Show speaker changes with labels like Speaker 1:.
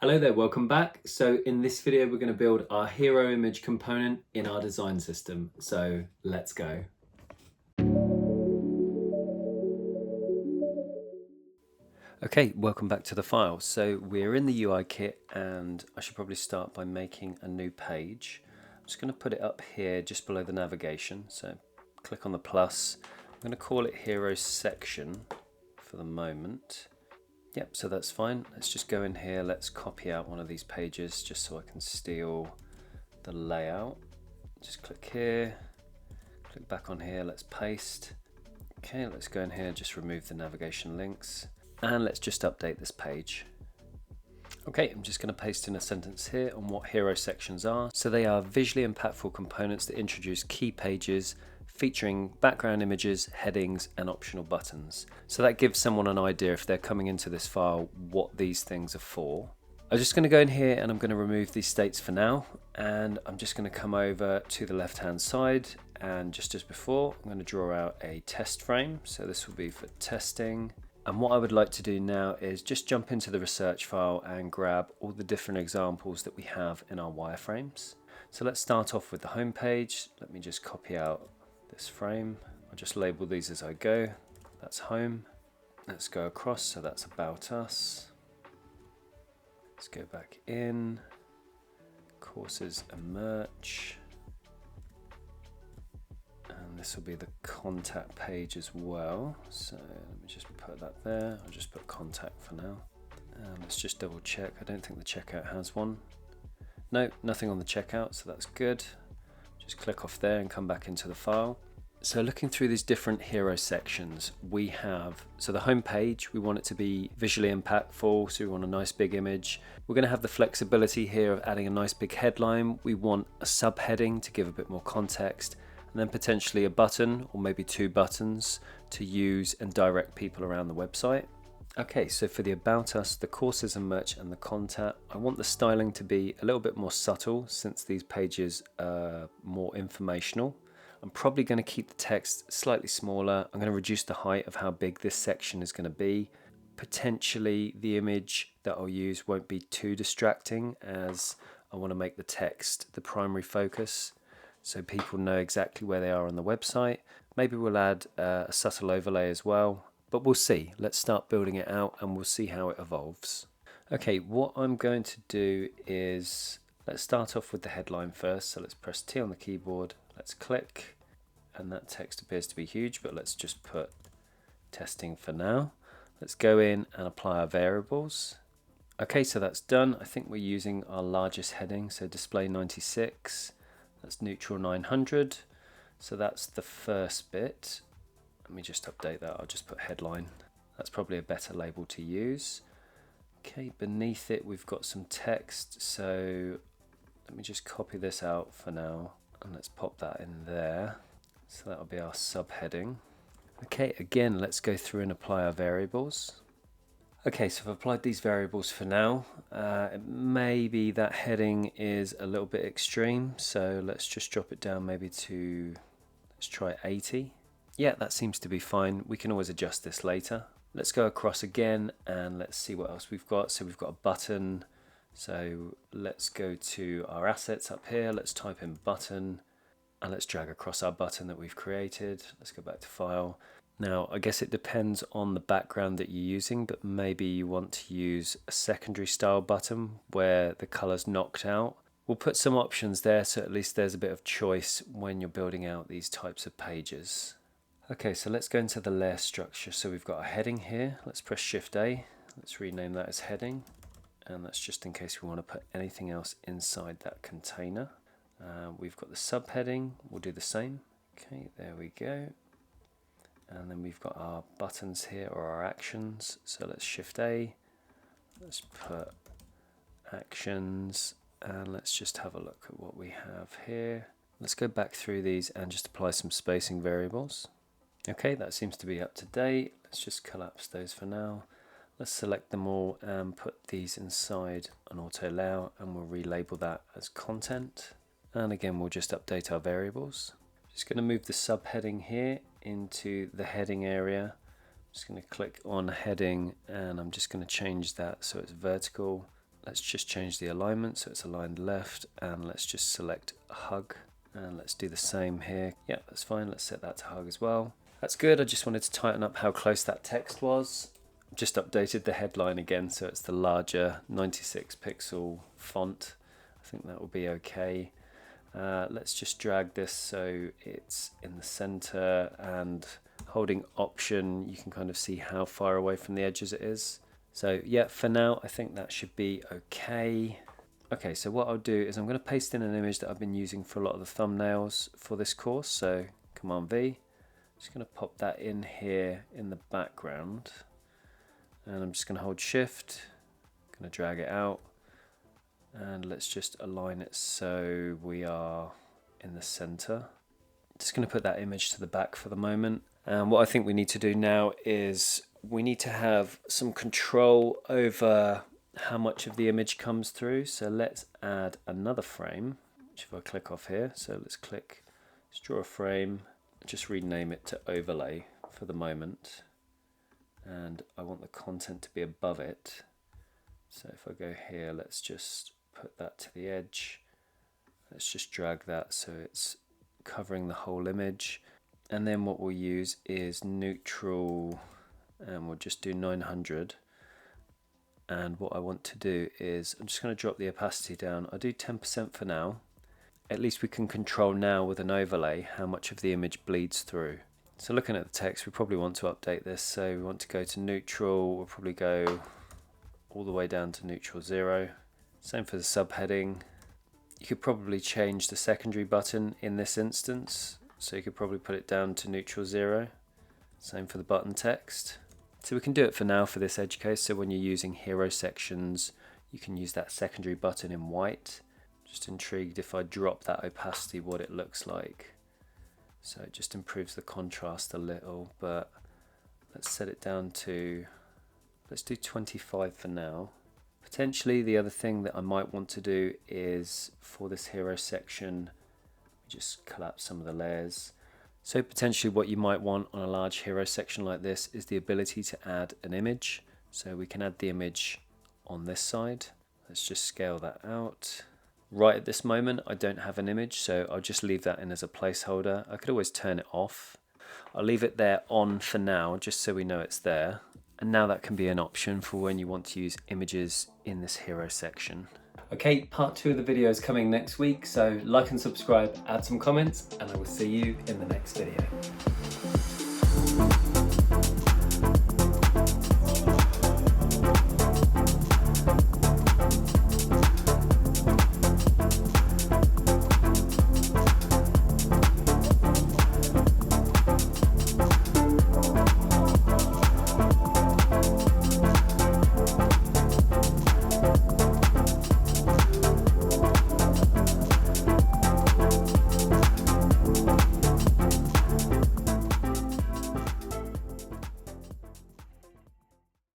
Speaker 1: Hello there, welcome back. So in this video, we're going to build our hero image component in our design system. So let's go. Okay, welcome back to the file. So we're in the UI kit and I should probably start by making a new page. I'm just going to put it up here just below the navigation. So click on the plus. I'm going to call it hero section for the moment. Yep, so that's fine. Let's just go in here. Let's copy out one of these pages just so I can steal the layout. Just click here, click back on here, let's paste. Okay, let's go in here, just remove the navigation links, and let's just update this page. Okay, I'm just going to paste in a sentence here on what hero sections are. So they are visually impactful components that introduce key pages featuring background images, headings, and optional buttons. So that gives someone an idea if they're coming into this file what these things are for. I'm just going to go in here and I'm going to remove these states for now, and I'm just going to come over to the left hand side, and just as before I'm going to draw out a test frame. So this will be for testing, and what I would like to do now is just jump into the research file and grab all the different examples that we have in our wireframes. So let's start off with the home page. Let me just copy out this frame. I'll just label these as I go. That's home. Let's go across, so that's about us. Let's go back in, courses and merch, and this will be the contact page as well. So let me just put that there. I'll just put contact for now. And let's just double check. I don't think the checkout has one. No, nothing on the checkout, so that's good. Just click off there and come back into the file. So looking through these different hero sections, we have, so the home page, we want it to be visually impactful, so we want a nice big image. We're going to have the flexibility here of adding a nice big headline. We want a subheading to give a bit more context, and then potentially a button or maybe two buttons to use and direct people around the website. Okay, so for the about us, the courses and merch, and the contact, I want the styling to be a little bit more subtle since these pages are more informational. I'm probably going to keep the text slightly smaller. I'm going to reduce the height of how big this section is going to be. Potentially the image that I'll use won't be too distracting, as I want to make the text the primary focus so people know exactly where they are on the website. Maybe we'll add a subtle overlay as well, but we'll see. Let's start building it out and we'll see how it evolves. Okay, what I'm going to do is, let's start off with the headline first. So let's press T on the keyboard, let's click, and that text appears to be huge, but let's just put testing for now. Let's go in and apply our variables. Okay, so that's done. I think we're using our largest heading, so display 96, that's neutral 900. So that's the first bit. Let me just update that. I'll just put headline. That's probably a better label to use. Okay, beneath it we've got some text, so let me just copy this out for now and let's pop that in there. So that'll be our subheading. Okay, again, let's go through and apply our variables. Okay, so I've applied these variables for now. Maybe that heading is a little bit extreme, so let's just drop it down maybe to, let's try 80. Yeah, that seems to be fine. We can always adjust this later. Let's go across again and let's see what else we've got. So we've got a button. So let's go to our assets up here. Let's type in button and let's drag across our button that we've created. Let's go back to file. Now, I guess it depends on the background that you're using, but maybe you want to use a secondary style button where the color's knocked out. We'll put some options there so at least there's a bit of choice when you're building out these types of pages. Okay, so let's go into the layer structure. So we've got a heading here. Let's press Shift A. Let's rename that as heading. And that's just in case we want to put anything else inside that container. We've got the subheading. We'll do the same. Okay, there we go. And then we've got our buttons here, or our actions. So let's Shift A. Let's put actions. And let's just have a look at what we have here. Let's go back through these and just apply some spacing variables. Okay, that seems to be up to date. Let's just collapse those for now. Let's select them all and put these inside an auto layout, and we'll relabel that as content. And again, we'll just update our variables. Just going to move the subheading here into the heading area. Just going to click on heading and I'm just going to change that so it's vertical. let's just change the alignment so it's aligned left, and let's just select hug, and let's do the same here. Yeah, that's fine. Let's set that to hug as well. That's good. I just wanted to tighten up how close that text was. Just updated the headline again so it's the larger 96 pixel font. I think that will be okay. Let's just drag this so it's in the center, and holding Option you can kind of see how far away from the edges it is. So yeah, for now I think that should be okay. Okay, so what I'll do is I'm going to paste in an image that I've been using for a lot of the thumbnails for this course. So Command V, just going to pop that in here in the background, and I'm just going to hold Shift, going to drag it out, and let's just align it so we are in the center. Just going to put that image to the back for the moment. And what I think we need to do now is we need to have some control over how much of the image comes through. So let's add another frame, which if I click off here, so let's draw a frame, just rename it to overlay for the moment. And I want the content to be above it. So if I go here, let's just put that to the edge. Let's just drag that so it's covering the whole image. And then what we'll use is neutral, and we'll just do 900. And what I want to do is I'm just going to drop the opacity down. I'll do 10% for now. At least we can control now with an overlay how much of the image bleeds through. So looking at the text, we probably want to update this. So we want to go to neutral. We'll probably go all the way down to neutral 0. Same for the subheading. You could probably change the secondary button in this instance. So you could probably put it down to neutral 0. Same for the button text. So we can do it for now for this edge case. So when you're using hero sections, you can use that secondary button in white. Just intrigued if I drop that opacity what it looks like. So it just improves the contrast a little, but let's set it down to, let's do 25 for now. Potentially the other thing that I might want to do is for this hero section, just collapse some of the layers. So potentially what you might want on a large hero section like this is the ability to add an image. So we can add the image on this side. Let's just scale that out. Right at this moment I don't have an image, so I'll just leave that in as a placeholder. I could always turn it off. I'll leave it there on for now just so we know it's there. And now that can be an option for when you want to use images in this hero section. Okay, part 2 of the video is coming next week, so like and subscribe, add some comments, and I will see you in the next video.